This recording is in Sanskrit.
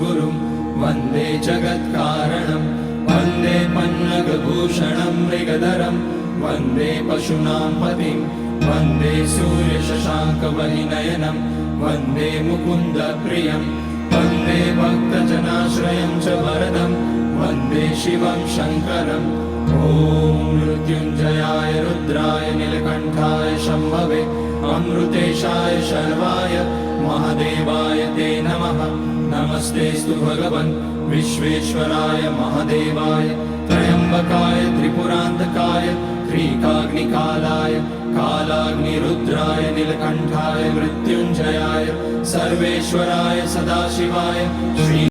गुरुं वन्दे जगत्कारणं वन्दे पन्नगभूषणं मृगधरं वन्दे पशूनां पतिं वन्दे सूर्यशशाङ्कवलिनयनं वन्दे मुकुन्दप्रियं वन्दे भक्तजनाश्रयं च वरदं वन्दे शिवं शङ्करम् ॐ मृत्युञ्जयाय रुद्राय नीलकण्ठाय शम्भवे अमृतेशाय शर्वाय महादेवाय ते नमः। नमस्तेस्तु भगवन् विश्वेश्वराय महादेवाय त्र्यम्बकाय त्रिपुरान्तकाय त्रिकाग्निकालाय कालाग्निरुद्राय नीलकण्ठाय मृत्युञ्जयाय सर्वेश्वराय सदाशिवाय श्री